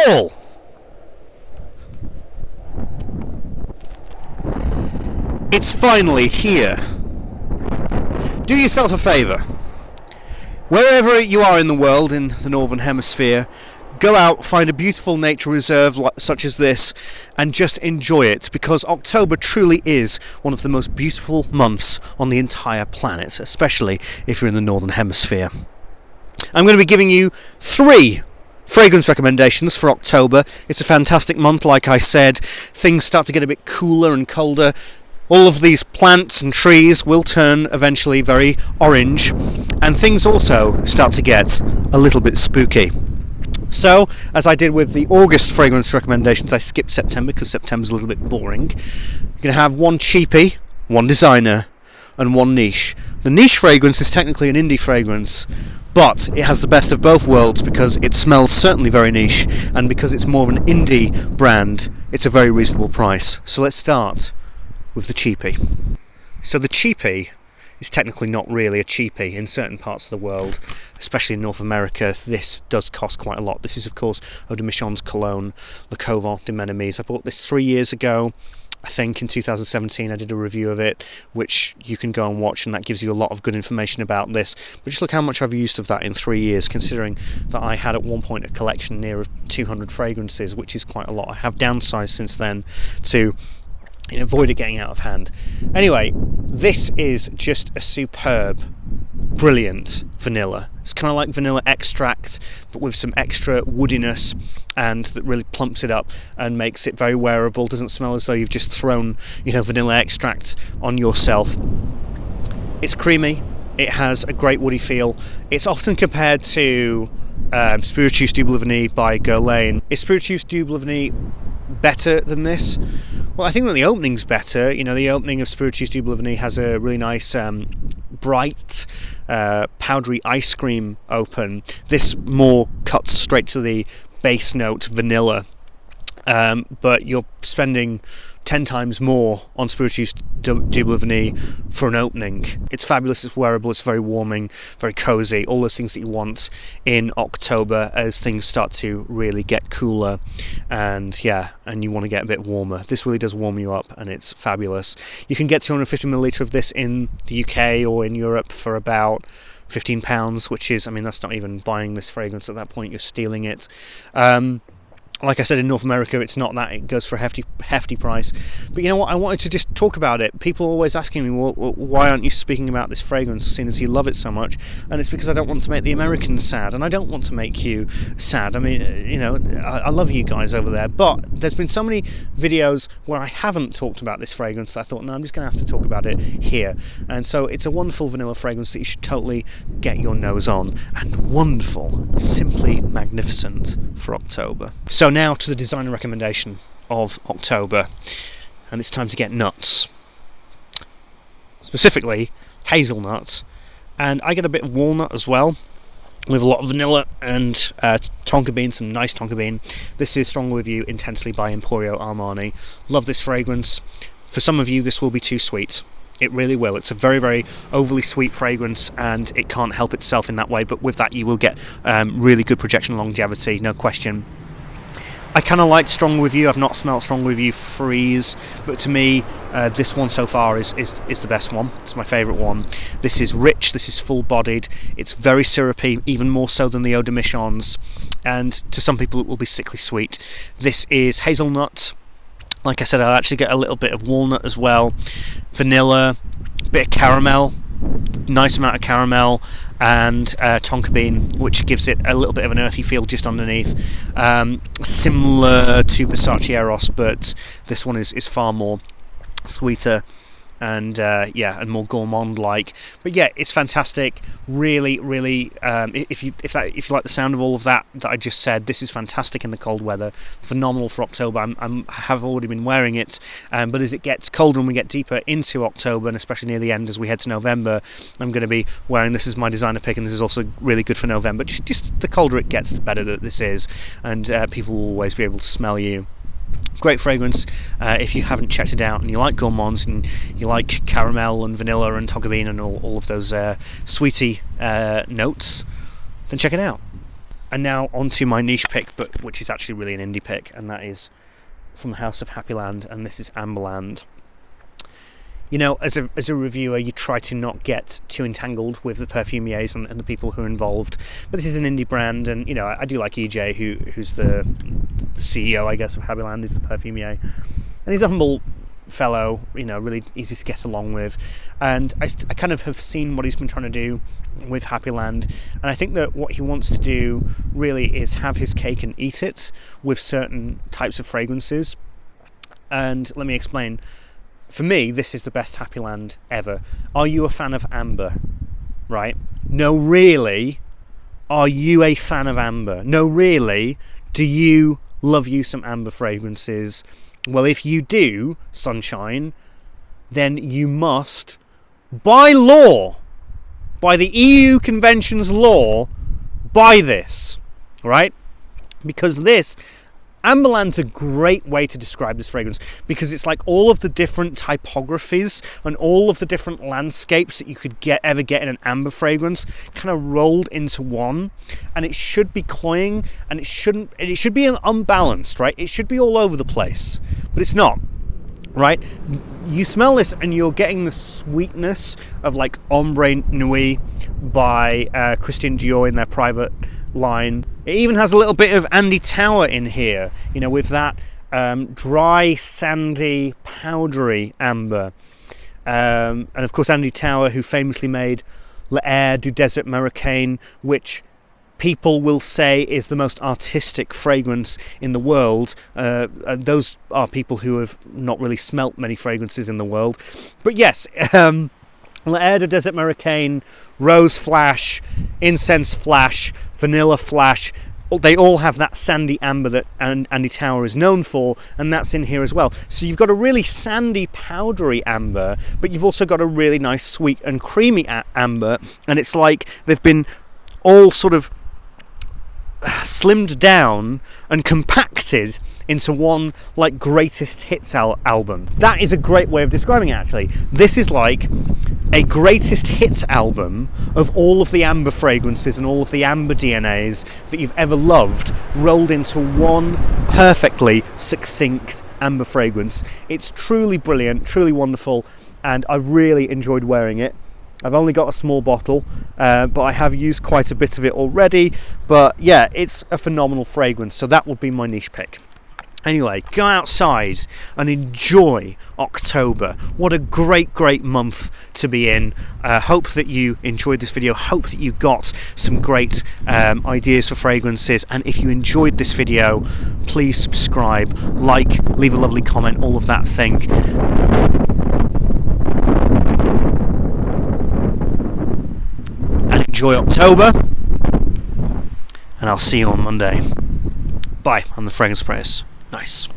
fall. It's finally here. Do yourself a favour. Wherever you are in the world, in the Northern Hemisphere, go out, find a beautiful nature reserve such as this, and just enjoy it, because October truly is one of the most beautiful months on the entire planet, especially if you're in the Northern Hemisphere. I'm going to be giving you 3 fragrance recommendations for October. It's a fantastic month, like I said. Things start to get a bit cooler and colder. All of these plants and trees will turn eventually very orange, and things also start to get a little bit spooky. So, as I did with the August fragrance recommendations, I skipped September because September's a little bit boring. You're going to have 1 cheapie, 1 designer, and 1 niche. The niche fragrance is technically an indie fragrance, but it has the best of both worlds because it smells certainly very niche, and because it's more of an indie brand, it's a very reasonable price. So let's start with the cheapie. So the cheapie is technically not really a cheapie. In certain parts of the world, especially in North America, this does cost quite a lot. This is of course Eau de Michon's Cologne Le Couvent de Menemise. I bought this 3 years ago. I think in 2017 I did a review of it, which you can go and watch, and that gives you a lot of good information about this. But just look how much I've used of that in 3 years, considering that I had at one point a collection near of 200 fragrances, which is quite a lot. I have downsized since then to avoid it getting out of hand. Anyway, this is just a superb, brilliant vanilla. It's kind of like vanilla extract, but with some extra woodiness, and that really plumps it up and makes it very wearable. Doesn't smell as though you've just thrown, vanilla extract on yourself. It's creamy. It has a great woody feel. It's often compared to Spiritueuse du Vanille by Guerlain. Is Spiritueuse du Vanille better than this? Well, I think that the opening's better. The opening of Spiritueuse du Vanille has a really nice bright powdery ice cream open. This more cuts straight to the base note vanilla, but you're spending 10 times more on Spiritueuse du Vanille for an opening. It's fabulous, it's wearable, it's very warming, very cozy, all those things that you want in October as things start to really get cooler, and you want to get a bit warmer. This really does warm you up, and it's fabulous. You can get 250ml of this in the UK or in Europe for about £15, which is, that's not even buying this fragrance at that point, you're stealing it. Like I said, in North America, it's not that. It goes for a hefty price. But you know what? I wanted to just talk about it. People are always asking me, well, why aren't you speaking about this fragrance, seeing as you love it so much? And it's because I don't want to make the Americans sad, and I don't want to make you sad. I love you guys over there, but there's been so many videos where I haven't talked about this fragrance that I thought, no, I'm just going to have to talk about it here. And so it's a wonderful vanilla fragrance that you should totally get your nose on, and wonderful, simply magnificent for October. So now to the designer recommendation of October, and it's time to get nuts. Specifically, hazelnut, and I get a bit of walnut as well, with a lot of vanilla and tonka bean, some nice tonka bean. This is Strong With You Intensely by Emporio Armani. Love this fragrance. For some of you, this will be too sweet. It really will. It's a very, very overly sweet fragrance, and it can't help itself in that way, but with that you will get really good projection longevity, no question. I kind of like Strong With You. I've not smelled Strong With You Freeze, but to me, this one so far is the best one. It's my favourite one. This is rich, this is full-bodied, it's very syrupy, even more so than the Eau de Michon's, and to some people it will be sickly sweet. This is hazelnut. Like I said, I'll actually get a little bit of walnut as well, vanilla, bit of caramel, nice amount of caramel, and tonka bean, which gives it a little bit of an earthy feel just underneath, similar to Versace Eros, but this one is far more sweeter and more gourmand like. But yeah, it's fantastic. Really, if you like the sound of all of that I just said, this is fantastic in the cold weather. Phenomenal for October. I have already been wearing it, but as it gets colder and we get deeper into October, and especially near the end as we head to November, I'm going to be wearing this as my designer pick, and this is also really good for November. Just the colder it gets, the better that this is, and people will always be able to smell you. Great fragrance. If you haven't checked it out and you like gourmands and you like caramel and vanilla and tonka bean and all of those sweety notes, then check it out. And now onto my niche pick, but which is actually really an indie pick, and that is from the House of Happyland, and this is Amberland. You know, as a reviewer, you try to not get too entangled with the perfumiers and the people who are involved. But this is an indie brand, and you know, I do like EJ, who's the CEO, I guess, of Happyland, is the perfumier, and he's a humble fellow, you know, really easy to get along with. And I kind of have seen what he's been trying to do with Happyland, and I think that what he wants to do really is have his cake and eat it with certain types of fragrances. And let me explain. For me, this is the best Happyland ever. Are you a fan of amber? Right? No, really? Are you a fan of amber? No, really? Do you love you some amber fragrances? Well, if you do, sunshine, then you must, by law, by the EU Convention's law, buy this. Right? Because this... Amberland's a great way to describe this fragrance, because it's like all of the different typographies and all of the different landscapes that you could ever get in an amber fragrance kind of rolled into one. And it should be cloying, and it should be unbalanced, right? It should be all over the place, but it's not, right? You smell this and you're getting the sweetness of like Ombre Nuit by Christian Dior in their private line. It even has a little bit of Andy Tower in here, you know, with that dry, sandy, powdery amber. And of course Andy Tower, who famously made L'Air du Desert Marocain, which people will say is the most artistic fragrance in the world. And those are people who have not really smelt many fragrances in the world. But yes, L'Air du Desert Marocain, Rose Flash, Incense Flash, Vanilla Flash, they all have that sandy amber that Andy Tower is known for, and that's in here as well. So you've got a really sandy, powdery amber, but you've also got a really nice sweet and creamy amber, and it's like they've been all sort of slimmed down and compacted into one like greatest hits album. That is a great way of describing it, actually. This is like a greatest hits album of all of the amber fragrances and all of the amber DNAs that you've ever loved rolled into one perfectly succinct amber fragrance. It's truly brilliant, truly wonderful, and I've really enjoyed wearing it. I've only got a small bottle, but I have used quite a bit of it already. But yeah, it's a phenomenal fragrance, so that would be my niche pick. Anyway, go outside and enjoy October. What a great, great month to be in. Hope that you enjoyed this video. Hope that you got some great ideas for fragrances. And if you enjoyed this video, please subscribe, like, leave a lovely comment, all of that thing. And enjoy October. And I'll see you on Monday. Bye. I'm the Fragrance Press. Nice.